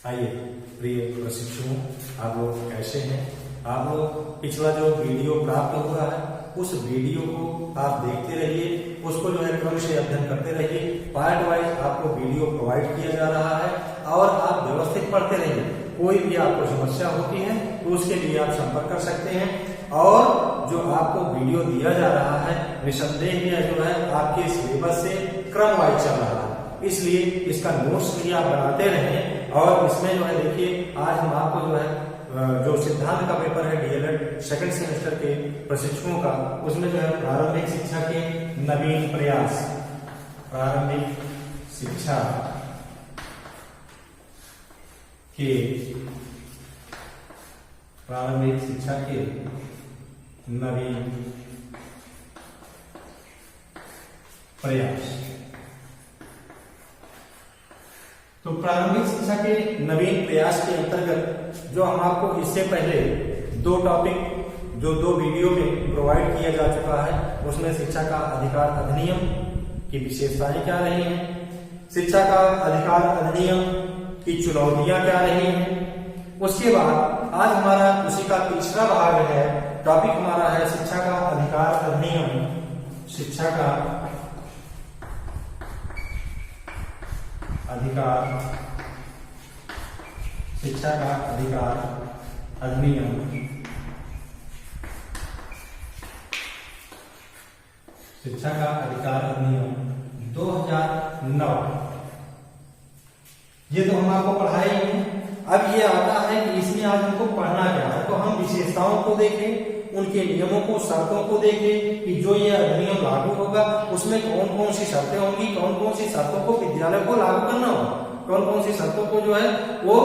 आइए प्रिय प्रशिक्षुओं, आप लोग कैसे हैं? आप लोग पिछला जो वीडियो प्राप्त हुआ है उस वीडियो को आप देखते रहिए, उसको जो है क्रम से अध्ययन करते रहिए। पार्ट वाइज आपको वीडियो प्रोवाइड किया जा रहा है और आप व्यवस्थित पढ़ते रहिए। कोई भी आपको समस्या होती है तो उसके लिए आप संपर्क कर सकते हैं। और जो आपको वीडियो दिया जा रहा है निसंदेह यह जो है आपके सिलेबस से क्रम वाइज चल रहा है, इसलिए इसका नोट्स भी आप बनाते रहें। और इसमें जो है देखिए, आज हम आपको जो है जो सिद्धांत का पेपर है डीएलएड सेकंड सेमेस्टर के प्रशिक्षकों का, उसमें जो है प्रारंभिक शिक्षा के नवीन प्रयास, प्रारंभिक शिक्षा के नवीन प्रयास। तो प्रारंभिक शिक्षा के नवीन प्रयास के अंतर्गत जो हम आपको इससे पहले दो टॉपिक जो दो वीडियो में प्रोवाइड किया जा चुका है, उसमें शिक्षा का अधिकार अधिनियम की विशेषताएं क्या रही हैं, शिक्षा का अधिकार अधिनियम की चुनौतियां क्या रही हैं। उसके बाद आज हमारा उसी का तीसरा भाग है, टॉपिक हमारा है शिक्षा का अधिकार अधिनियम, शिक्षा का अधिकार अधिनियम, शिक्षा का अधिकार अधिनियम 2009। ये तो हम आपको पढ़ाए ही हैं। अब ये आता है कि इसमें आज हमको पढ़ना क्या है, तो हम विशेषताओं को देखें, उनके नियमों को, शर्तों को देखें कि जो ये अधिनियम लागू होगा उसमें कौन कौन सी शर्तें होंगी, कौन कौन सी शर्तों को विद्यालय को लागू करना होगा, कौन कौन सी शर्तों को जो है वो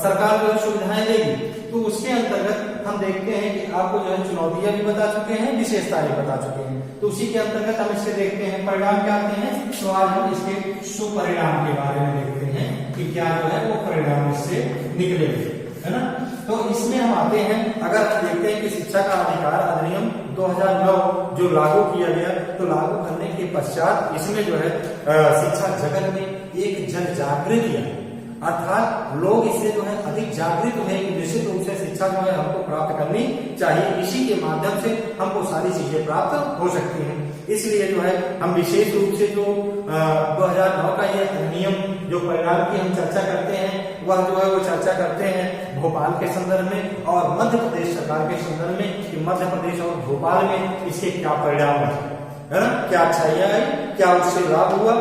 सरकार जो है सुविधाएं देगी। तो उसके अंतर्गत हम देखते हैं कि आपको जो है चुनौतियां भी बता चुके हैं, विशेषताएं भी बता चुके हैं। तो उसी के अंतर्गत हम इससे देखते हैं परिणाम क्या आते हैं। तो आज हम इसके सुपरिणाम के बारे में देखते हैं कि क्या जो है वो परिणाम इससे निकलेंगे, है ना। तो इसमें हम आते हैं, अगर हम देखते हैं कि शिक्षा का अधिकार अधिनियम 2009 जो लागू किया गया, तो लागू करने के पश्चात इसमें जो है शिक्षा जगत में एक जन जागृति है, अर्थात लोग इससे जो है अधिक जागृत हुए कि निश्चित रूप से शिक्षा जो है हमको प्राप्त करनी चाहिए, इसी के माध्यम से हमको सारी चीजें प्राप्त हो सकती हैं। इसलिए जो है हम विशेष रूप से जो 2009 का ये अधिनियम जो परिणाम की हम चर्चा करते हैं, वह जो है वो चर्चा करते हैं भोपाल के संदर्भ में और मध्य प्रदेश सरकार के संदर्भ में कि मध्य प्रदेश और भोपाल में इसके क्या परिणाम है ना, क्या अच्छाइयां आई, क्या उससे लाभ हुआ,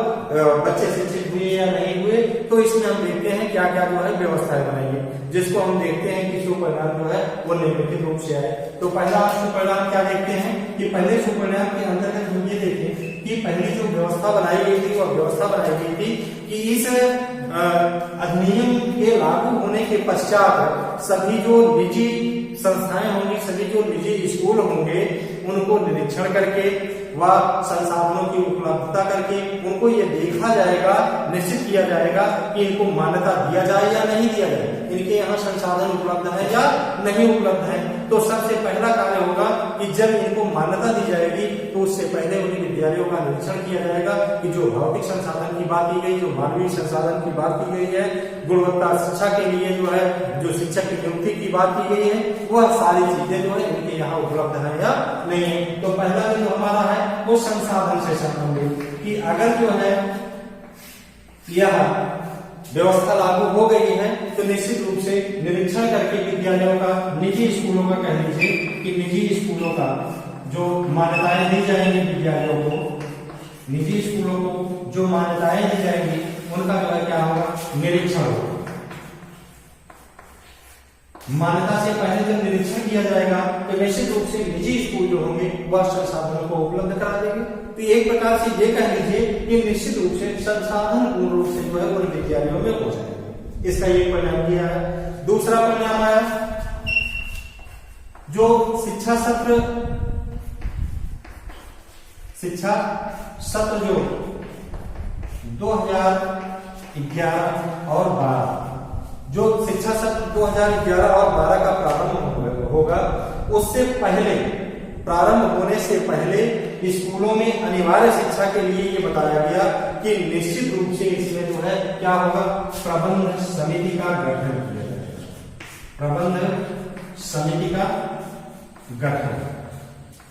बच्चे शिक्षित हुए या नहीं हुए। तो इसमें हम देखते हैं क्या क्या जो है व्यवस्थाएं बनाई है, जिसको हम देखते हैं कि सुपरिणाम जो है वो निम्नलिखित रूप से आए। तो पहला सुपरिणाम क्या देखते हैं कि पहले सुपरिणाम के अंतर्गत हम ये देखें कि पहली जो व्यवस्था बनाई गई थी, वह व्यवस्था बनाई गई थी कि इस अधिनियम के लागू होने के पश्चात सभी जो निजी संस्थाएं होंगी, सभी जो निजी स्कूल होंगे, उनको निरीक्षण करके व संसाधनों की उपलब्धता करके उनको ये देखा जाएगा, निश्चित किया जाएगा कि इनको मान्यता दिया जाए या नहीं दिया जाए, इनके यहाँ संसाधन उपलब्ध है या नहीं उपलब्ध है। तो सबसे पहला कार्य होगा कि जब इनको मान्यता दी जाएगी तो उससे पहले उन्हीं विद्यालयों का निरीक्षण किया जाएगा कि जो भौतिक संसाधन की बात की गई, जो मानवीय संसाधन की बात की गई है, गुणवत्ता शिक्षा के लिए जो है जो शिक्षक की नियुक्ति की बात की गई है, वह सारी चीजें जो है इनके यहाँ उपलब्ध है या नहीं है। तो पहला जो हमारा है वो संसाधन से संबंधित कि अगर जो है यह व्यवस्था लागू हो गई है तो निश्चित रूप से निरीक्षण करके विद्यालयों का, निजी स्कूलों का कह लीजिए कि निजी स्कूलों का जो मान्यताएं दी जाएंगी विद्यालयों को, निजी स्कूलों को जो मान्यताएं दी जाएंगी उनका जो है क्या होगा, निरीक्षण होगा। मान्यता से पहले जब निरीक्षण किया जाएगा तो निश्चित रूप से निजी स्कूल जो होंगे वह संसाधनों को उपलब्ध करा देंगे। तो एक प्रकार से ये कह लीजिए कि निश्चित रूप से संसाधन पूर्ण रूप से जो है उन विद्यालयों में हो जाएंगे। इसका एक परिणाम किया है। दूसरा परिणाम आया जो शिक्षा सत्र जो 2011 और 12 जो शिक्षा सत्र 2011 और 12 का प्रारंभ होगा, उससे पहले, प्रारंभ होने से पहले स्कूलों में अनिवार्य शिक्षा के लिए ये बताया गया कि निश्चित रूप से इसमें जो है क्या होगा, प्रबंध समिति का गठन किया जाएगा। प्रबंध समिति का गठन।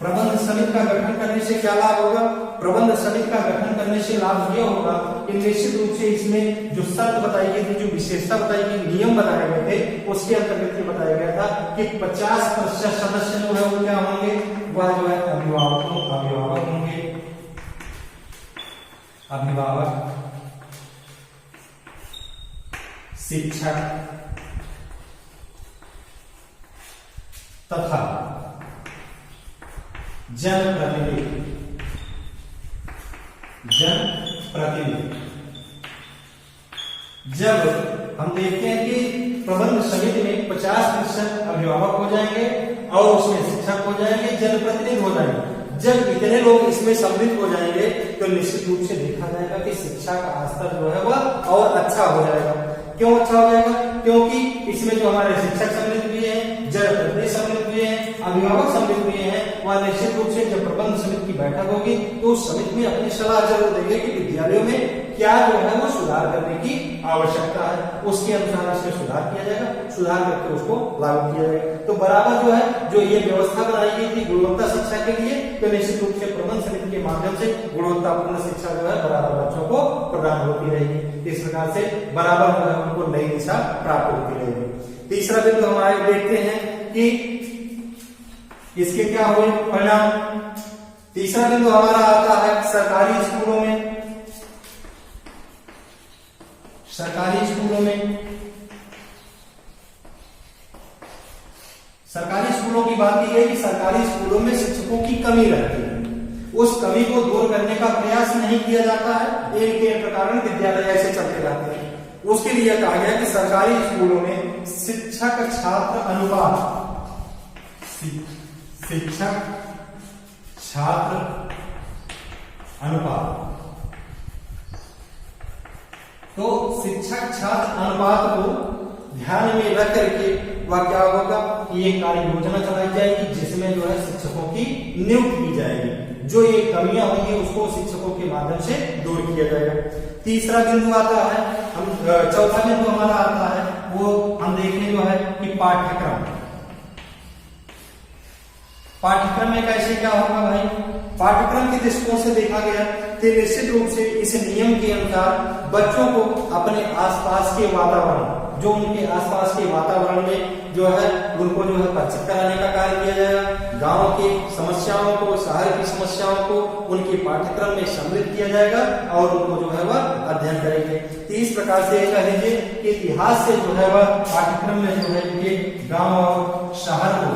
प्रबंध समिति का गठन करने से क्या लाभ होगा, प्रबंध समिति का गठन करने से लाभ यह होगा कि निश्चित रूप से इसमें जो शर्त बताई गई थी, जो विशेषता बताई गई, नियम बताए गए थे, उसके अंतर्गत ये बताया गया था कि 50% सदस्य जो है वो क्या होंगे, वह जो है अभिभावक होंगे। अभिभावक, शिक्षक तथा जनप्रतिनिधि। जब हम देखते हैं कि प्रबंध समिति में 50% अभिभावक हो जाएंगे और उसमें शिक्षक हो जाएंगे, जनप्रतिनिधि हो जाएंगे, जब इतने लोग इसमें सम्मिलित हो जाएंगे तो निश्चित रूप से देखा जाएगा कि शिक्षा का स्तर जो है वह और अच्छा हो जाएगा। क्यों अच्छा हो जाएगा, क्योंकि इसमें जो हमारे शिक्षक सम्मिलित भी हैं, जनप्रतिनिधि सम्मिलित भी हैं, अभिभावक सम्मिलित भी हैं, वह निश्चित रूप से जब प्रबंध समिति की बैठक होगी तो उस समिति में अपनी सलाह जरूर देंगे कि विद्यालयों में क्या जो है वो सुधार करने की आवश्यकता है, उसके अनुसार इसमें सुधार किया जाएगा, सुधार करके उसको लागू किया जाएगा। तो बराबर जो है जो ये व्यवस्था बनाई गई थी गुणवत्ता शिक्षा के लिए, तो निश्चित रूप से प्रबंध समिति के माध्यम से गुणवत्तापूर्ण शिक्षा जो है बराबर बच्चों को प्रदान होती रहेगी। इस प्रकार से बराबर जो है उनको नई दिशा प्राप्त होती रहेगी। तीसरा बिंदु हम आगे देखते हैं कि इसके क्या हुए परिणाम। तीसरा बिंदु हमारा आता है सरकारी स्कूलों में। सरकारी स्कूलों की बात की है कि सरकारी स्कूलों में शिक्षकों की कमी रहती है, उस कमी को दूर करने का प्रयास नहीं किया जाता है, एक के कारण विद्यालय ऐसे चलते रहते हैं। उसके लिए कहा गया कि सरकारी स्कूलों में शिक्षक छात्र अनुपात, तो शिक्षक छात्र अनुपात को ध्यान में रख करके वह क्या होगा, ये कार्य योजना चलाई जाएगी जिसमें जो है शिक्षकों की नियुक्ति की जाएगी, जो ये कमियां होंगी उसको शिक्षकों के माध्यम से दूर किया जाएगा। तीसरा बिंदु आता है, हम चौथा बिंदु हमारा आता है वो हम देखें जो है कि पाठ्यक्रम में कैसे क्या होगा भाई। पाठ्यक्रम के दृष्टिकोण से देखा गया तो निश्चित रूप से इस नियम के अनुसार बच्चों को अपने आसपास के वातावरण, जो उनके आसपास के वातावरण में जो है उनको जो है परिचित कराने का कार्य किया जाएगा। गांव की समस्याओं को, शहर की समस्याओं को उनके पाठ्यक्रम में सम्मिलित किया जाएगा और उनको जो है वह अध्ययन करेंगे। तो इस प्रकार से कह लीजिए कि इतिहास से जो है वह पाठ्यक्रम में जो है कि गांव और शहर को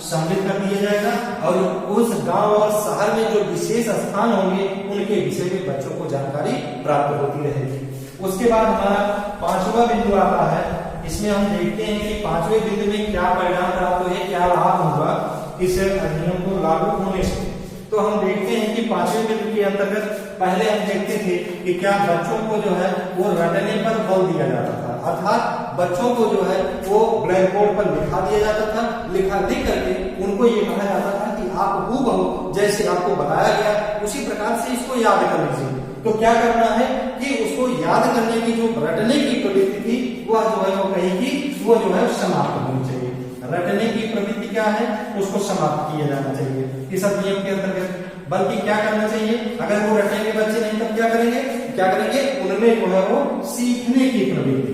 सम्मिलित कर दिया जाएगा और उस गांव और शहर में जो विशेष स्थान होंगे उनके विषय में बच्चों को जानकारी प्राप्त होती रहेगी। उसके बाद हमारा पांचवा बिंदु आता है, इसमें हम देखते हैं कि पांचवें बिंदु में क्या परिणाम प्राप्त हुए, क्या लाभ होगा इस अधिनियम को लागू होने से। तो हम देखते हैं कि पांचवें बिंदु के अंतर्गत पहले हम देखते थे कि क्या बच्चों को जो है वो रटने पर बल दिया जाता था, अर्थात बच्चों को जो है वो ब्लैक बोर्ड पर लिखा दिया जाता था, लिख करके उनको ये कहा जाता था कि आप हूबहू जैसे आपको बताया गया उसी प्रकार से इसको याद कर लीजिए। तो क्या करना है कि उसको याद करने की जो रटने की प्रवृत्ति थी वह जो है वो कहेगी वो जो है समाप्त होनी चाहिए। रटने की प्रवृत्ति क्या है, उसको समाप्त किया जाना चाहिए इस अधिनियम के अंतर्गत। बल्कि क्या करना चाहिए, अगर वो रटने के बच्चे नहीं तब क्या करेंगे उनमें जो है वो सीखने की प्रवृत्ति,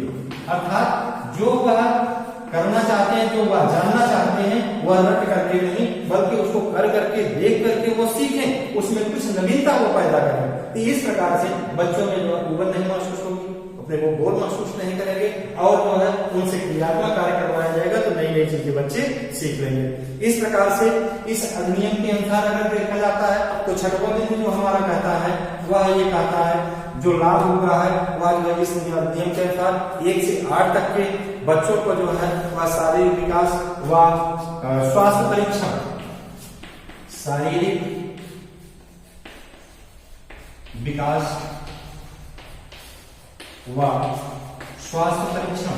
अर्थात जो वह करना चाहते हैं, जो वह जानना चाहते हैं वह रट करके नहीं बल्कि उसको कर करके देख करके वो सीखें, उसमें कुछ नवीनता वो पैदा करें। तो इस प्रकार से बच्चों में जो है उबन नहीं महसूस होगी, अपने को बोर महसूस नहीं करेंगे और जो है उनसे क्रियात्मक कार्य करवाया जाएगा तो नई नई चीजें बच्चे सीख लेंगे। इस प्रकार से इस अधिनियम के अनुसार अगर देखा जाता है तो छठवां बिंदु जो हमारा कहता है वह ये कहता है जो लाभ हुआ है वह जो है इस अधिनियम के अनुसार 1 से 8 तक के बच्चों को जो है वह शारीरिक विकास व स्वास्थ्य परीक्षण, शारीरिक विकास व स्वास्थ्य परीक्षण,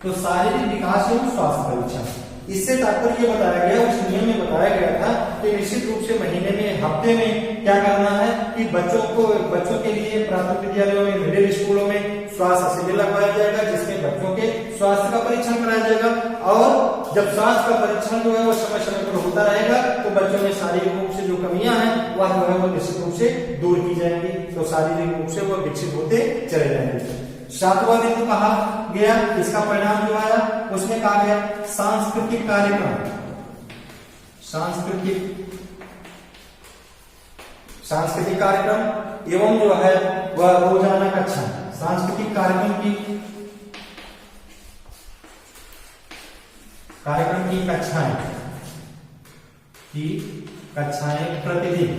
तो शारीरिक विकास एवं स्वास्थ्य परीक्षण इससे तात्पर्य ये बताया गया, उस नियम में बताया गया था कि निश्चित रूप से महीने में, हफ्ते में क्या करना है कि बच्चों के लिए प्राथमिक विद्यालयों में, मिडिल स्कूलों में स्वास्थ्य शिविर लगवाया जाएगा, जिसमें बच्चों के स्वास्थ्य का परीक्षण कराया जाएगा। और जब स्वास्थ्य का परीक्षण जो है वो समय समय पर होता रहेगा तो बच्चों में शारीरिक रूप से जो कमियां हैं वह जो है वो निश्चित रूप से दूर की जाएंगी, तो शारीरिक रूप से वो विकसित होते चले जाएंगे। 7वां बिंदु कहा गया, इसका परिणाम जो आया उसमें कहा गया सांस्कृतिक कार्यक्रम, सांस्कृतिक कार्यक्रम एवं जो है वह रोजाना कक्षा, सांस्कृतिक कार्यक्रम की कक्षाएं प्रतिदिन,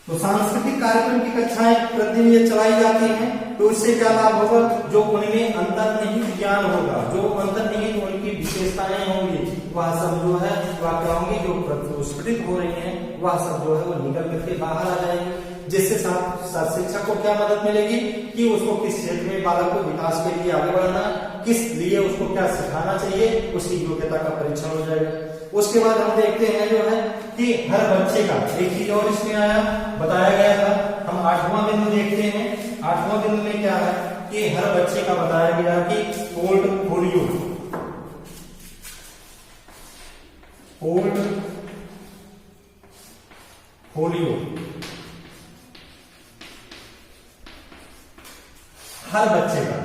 तो सांस्कृतिक कार्यक्रम की कक्षाएं प्रतिदिन ये चलाई जाती हैं, तो इससे क्या लाभ होगा, जो उनमें अंतर्निहित ज्ञान होगा, जो अंतर्निहित उनकी विशेषताएं होंगी वह सब जो है वह क्या होंगी, जो प्रस्फुटित हो रही हैं वह सब जो है वो निकल करके बाहर आ जाएंगे, जिससे शिक्षक को क्या मदद मिलेगी कि उसको किस क्षेत्र में बालक को विकास के लिए आगे बढ़ना, किस लिए उसको क्या सिखाना चाहिए, उसकी योग्यता का परीक्षण हो जाएगा। उसके बाद हम देखते हैं जो है कि हर बच्चे का एक चीज और इसमें आया, बताया गया था, हम 8वां बिंदु देखते हैं। 8वां बिंदु में क्या है कि हर बच्चे का बताया गया कि पोर्टफोलियो, हर बच्चे का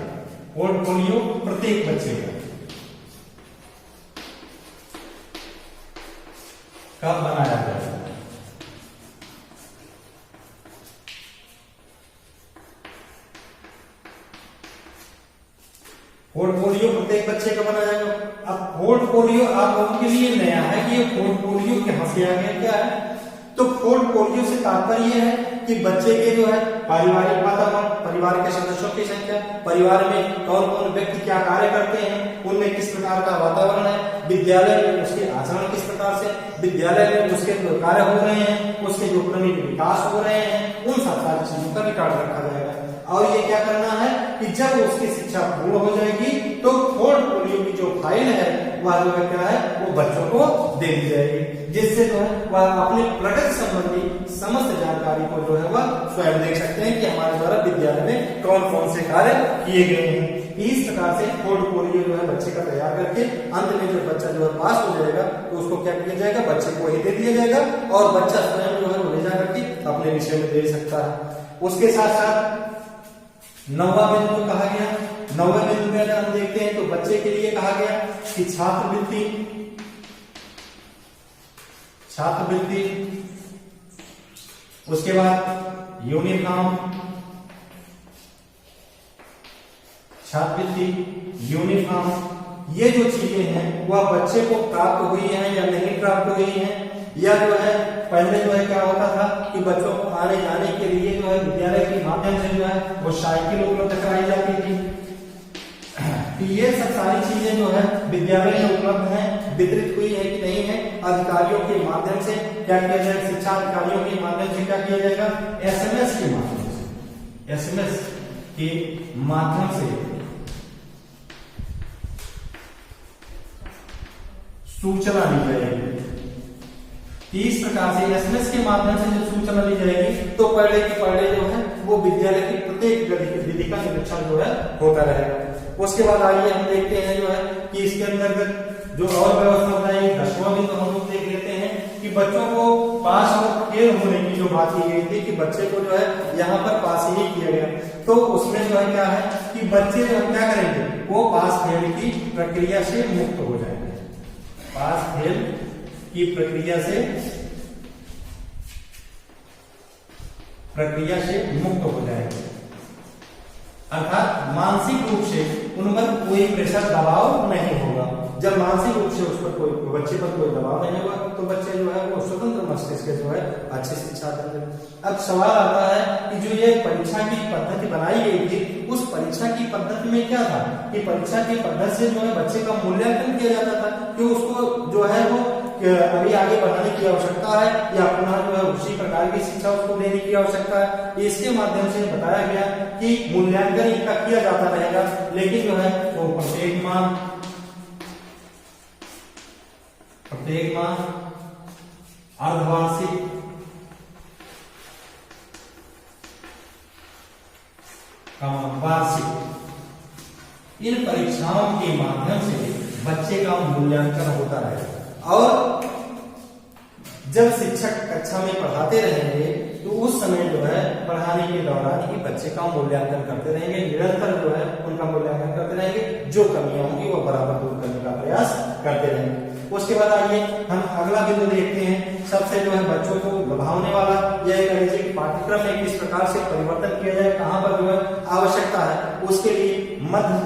पोर्टफोलियो, प्रत्येक बच्चे का कब बनाया जाए, पोर्टफोलियो प्रत्येक बच्चे का बनाया जाएगा। अब पोर्टफोलियो आप लोगों के लिए नया है कि ये पोर्टफोलियो कहां से आ गया, क्या है, तो पोर्टफोलियो से तात्पर्य है कि बच्चे के जो है पारिवारिक वातावरण, परिवार के सदस्यों की संख्या, परिवार में कौन कौन व्यक्ति क्या कार्य करते हैं, उनमें किस प्रकार का वातावरण है, विद्यालय में उसके आचरण किस प्रकार से, विद्यालय में उसके जो कार्य हो रहे हैं, उसके जो क्रमिक विकास हो रहे हैं, उन सब सारी चीजों का रिकॉर्ड रखा जाएगा। और ये क्या करना है कि जब उसकी शिक्षा पूर्ण हो जाएगी तो पोर्टफोलियो की जो फाइल है वह जो है क्या है वो बच्चों को दे दी जाएगी, जिससे जो है वह अपने प्रगति संबंधी समस्त जानकारी को जो है वह स्वयं देख सकते हैं कि हमारे द्वारा विद्यालय में कौन कौन से कार्य किए गए हैं। इस प्रकार से पोर्टफोलियो जो है बच्चे का तैयार करके अंत में जो बच्चा जो है पास हो जाएगा तो उसको क्या किया जाएगा, बच्चे को ही दे दिया जाएगा और बच्चा स्वयं जो है वो ले जा करके अपने विषय में दे सकता है। उसके साथ साथ 9वां बिंदु कहा गया, 9वें बिंदु में अगर हम देखते हैं तो बच्चे के लिए कहा गया कि छात्रवृत्ति, उसके बाद यूनिफॉर्म, छात्रवृत्ति, यूनिफॉर्म, ये जो चीजें हैं वह बच्चे को प्राप्त हुई हैं या नहीं प्राप्त हुई हैं, या जो है पहले जो है क्या होता था कि बच्चों को आने जाने के लिए जो है विद्यालय के माध्यम से जो है वो साइकिल उपलब्ध कराई जाती थी। ये सब सारी चीजें जो है विद्यालय में उपलब्ध हैं, वितरित हुई है कि नहीं है, अधिकारियों के माध्यम से क्या किया जाएगा, शिक्षा अधिकारियों के माध्यम से क्या किया जाएगा, एसएमएस के माध्यम से सूचना दी जाएगी। इस प्रकार से एसएमएस के माध्यम से जब सूचना दी जाएगी तो पढ़े की पढ़े जो है वो विद्यालय की प्रत्येक गतिविधि का निरीक्षण जो है होता रहेगा। उसके बाद आइए हम देखते हैं जो है कि इसके अंतर्गत जो और व्यवस्था बताई, 10वां बिंदु हम लोग देख लेते हैं कि बच्चों को पास और फेल होने की जो बात की गई थी कि बच्चे को जो है यहाँ पर पास ही किया गया, तो उसमें जो है क्या है कि बच्चे जो क्या करेंगे वो पास फेल की प्रक्रिया से मुक्त हो जाएंगे, पास फेल की प्रक्रिया से मुक्त हो जाएंगे, अर्थात मानसिक रूप से उन पर कोई प्रेशर दबाव नहीं होगा। जब मानसिक रूप से उस पर कोई बच्चे पर कोई दबाव नहीं होगा तो बच्चे जो है वो स्वतंत्र मस्तिष्क से जो है अच्छी शिक्षा देंगे। अब सवाल आता है कि जो ये परीक्षा की पद्धति बनाई गई थी उस परीक्षा की पद्धति में क्या था कि परीक्षा की पद्धति से जो है बच्चे का मूल्यांकन किया जाता था कि उसको जो है वो अभी आगे बढ़ाने की आवश्यकता है या पुनः जो है उसी प्रकार की शिक्षा उसको देने की आवश्यकता है। इसके माध्यम से बताया गया कि मूल्यांकन इनका किया जाता रहेगा, लेकिन जो है वो प्रत्येक माह अर्धवार्षिक वार्षिक इन परीक्षाओं के माध्यम से बच्चे का मूल्यांकन होता रहेगा। और जब शिक्षक कक्षा में पढ़ाते रहेंगे तो उस समय जो है पढ़ाने के दौरान ही बच्चे का मूल्यांकन करते रहेंगे, निरंतर जो है उनका मूल्यांकन करते रहेंगे, जो कमियां होंगी वो बराबर दूर करने का प्रयास करते रहेंगे। उसके बाद आइए हम अगला बिंदु देखते हैं। सबसे जो है बच्चों को लुभावने वाला यह करें कि पाठ्यक्रम में किस प्रकार से परिवर्तन किया जाए, कहां पर जो है आवश्यकता है, उसके लिए मध्य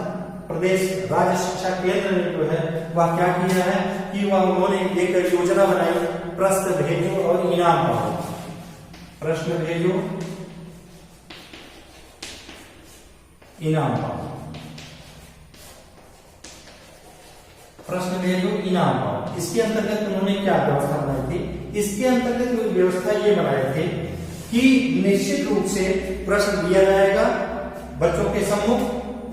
प्रदेश राज्य शिक्षा केंद्र ने जो है वह क्या किया है कि वह उन्होंने एक योजना बनाई, प्रश्न भेजो और इनाम पाओ। प्रश्न भेजो इनाम पाओ, प्रश्न भेजो इनाम पाओ। इसके अंतर्गत उन्होंने क्या व्यवस्था बनाई थी? इसके अंतर्गत वो व्यवस्था ये बनाए थे कि निश्चित रूप से प्रश्न दिया जाएगा बच्चों के सम्मुख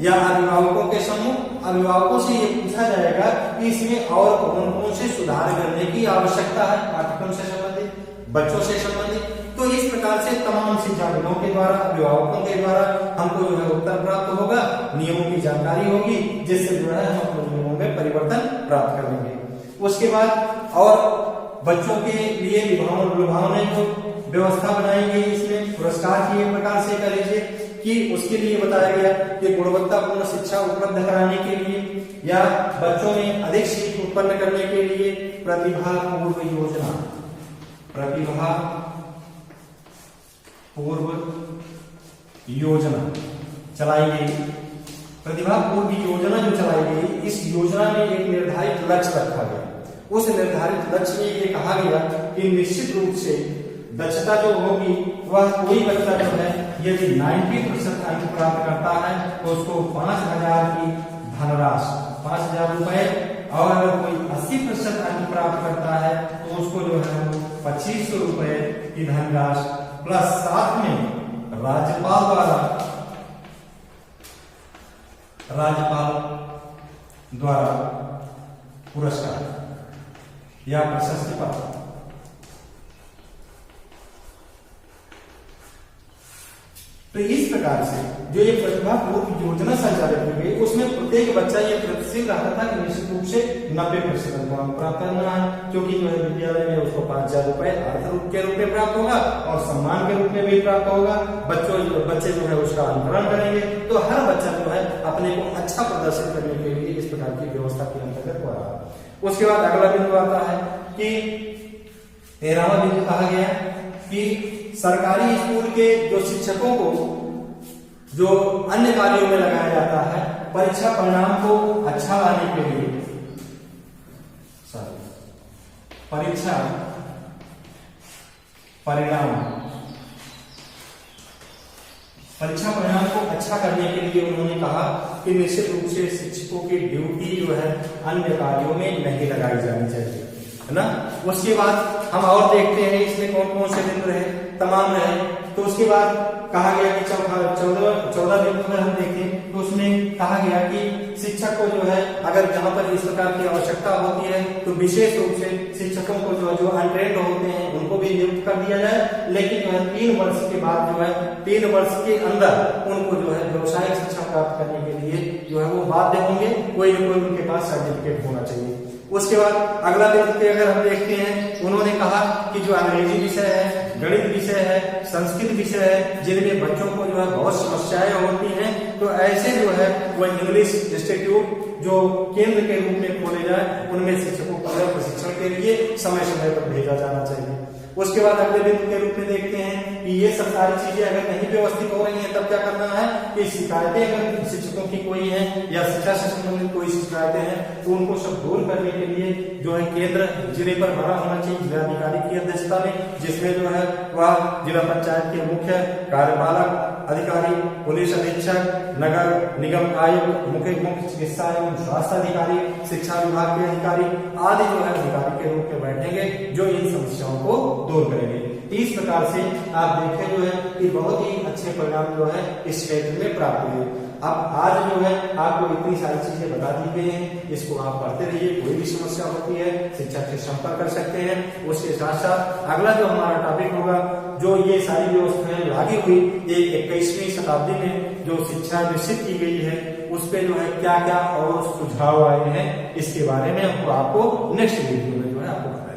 या अभिभावकों के सम्मुख। अभिभावकों से ये पूछा जाएगा कि इसमें और कौन कौन से सुधार करने की आवश्यकता है, पाठ्यक्रम से संबंधित, बच्चों से संबंधित। तो इस प्रकार से तमाम शिक्षाविदों के द्वारा, अभिभावकों के द्वारा हमको जो है उत्तर प्राप्त होगा, नियमों की जानकारी होगी, जिससे जो है हम अपने नियमों में परिवर्तन प्राप्त कर लेंगे। उसके बाद और बच्चों के लिए लुभावने को व्यवस्था बनाई गई। इसमें पुरस्कार की एक प्रकार से कर लीजिए कि उसके लिए बताया गया कि गुणवत्तापूर्ण शिक्षा उपलब्ध कराने के लिए या बच्चों में अधिक सीख उत्पन्न करने के लिए प्रतिभा पूर्व योजना, प्रतिभा पूर्व योजना चलाई गई। प्रतिभा पूर्व योजना जो चलाई गई, इस योजना में एक निर्धारित लक्ष्य रखा गया। उस निर्धारित लक्ष्य में ये कहा गया कि निश्चित रूप से दक्षता जो होगी वह कोई बच्चा जो है यदि 90% अंक प्राप्त करता है तो उसको 5,000 की धनराशि, 5,000 रुपए, और अगर कोई 80% अंक प्राप्त करता है तो उसको जो है 2,500 रुपए की धनराशि प्लस साथ में राज्यपाल द्वारा पुरस्कार या प्रशस्ति पत्र। तो इस प्रकार से जो ये प्रतिभा पूर्व योजना संचालित की गई, उसमें प्रत्येक बच्चा ये प्रतिशत रहा था कि निश्चित रूप से 90% अंक प्राप्त करना है, क्योंकि जो है विद्यालय में उसको 5,000 रुपए अर्थ रूप के रूप में प्राप्त होगा और सम्मान के रूप में भी प्राप्त होगा। बच्चे जो है उसका अनुकरण करेंगे, तो हर बच्चा जो है अपने को अच्छा प्रदर्शन करने के लिए इस प्रकार की व्यवस्था के अंतर्गत हो रहा है। उसके बाद अगला बिंदु आता है कि 13वां बिंदु कहा गया कि सरकारी स्कूल के जो शिक्षकों को जो अन्य कार्यों में लगाया जाता है, परीक्षा परिणाम को अच्छा लाने के लिए, परीक्षा परिणाम को अच्छा करने के लिए उन्होंने कहा कि निश्चित रूप से शिक्षकों की ड्यूटी जो है अन्य कार्यों में नहीं लगाई जानी चाहिए, है ना। उसके बाद हम और देखते हैं इसमें कौन कौन से बिंदु रहे, तमाम रहे। तो उसके बाद कहा गया कि 14 बिंदु में हम देखें तो उसमें कहा गया कि शिक्षक को जो है अगर जहां पर इस प्रकार की आवश्यकता होती है तो विशेष रूप से शिक्षकों को जो अनट्रेंड होते हैं उनको भी नियुक्त कर दिया जाए, लेकिन जो है 3 वर्ष के बाद जो है 3 वर्ष के अंदर उनको जो है व्यवसायिक शिक्षा प्राप्त करने के लिए जो है वो बाध्य होंगे, कोई न कोई उनके पास सर्टिफिकेट होना चाहिए। उसके बाद अगला बिंदु पे अगर हम देखते हैं, उन्होंने कहा कि जो अंग्रेजी विषय है, गणित विषय है, संस्कृत विषय है, जिनमें बच्चों को जो है बहुत समस्याएं होती हैं, तो ऐसे जो है वह इंग्लिश इंस्टीट्यूट जो केंद्र के रूप में खोले जाए, उनमें शिक्षकों को प्रशिक्षण के लिए समय समय पर भेजा जाना चाहिए। उसके बाद अगले बिंदु के रूप में देखते हैं कि ये सब सारी चीजें अगर नहीं व्यवस्थित हो रही हैं तब क्या करना है कि शिकायतें अगर शिक्षकों की कोई है या शिक्षा से संबंधित कोई शिकायतें हैं तो उनको सब दूर करने के लिए जो है केंद्र जिले पर बड़ा होना चाहिए, जिलाधिकारी की अध्यक्षता में, जिसमें जो है वह जिला पंचायत के मुख्य कार्यपालक अधिकारी, पुलिस अधीक्षक, नगर निगम आयुक्त, मुख्य चिकित्सा एवं स्वास्थ्य अधिकारी, शिक्षा विभाग के अधिकारी आदि जो है अधिकारी के रूप में बैठेंगे जो इन समस्याओं को दूर करेंगे। इस प्रकार से आप देखें जो है कि बहुत ही अच्छे परिणाम जो है इस क्षेत्र में प्राप्त हुए। अब आज जो है आपको इतनी सारी चीजें बता दी गई हैं, इसको आप पढ़ते रहिए। कोई भी समस्या होती है शिक्षक से संपर्क कर सकते हैं। उसके साथ साथ अगला जो हमारा टॉपिक होगा, जो ये सारी व्यवस्थाएं लागू हुई ये 21वीं शताब्दी में जो शिक्षा विकसित की गई है उस पे जो है क्या क्या और सुझाव आए हैं, इसके बारे में आपको नेक्स्ट वीडियो में जो है आपको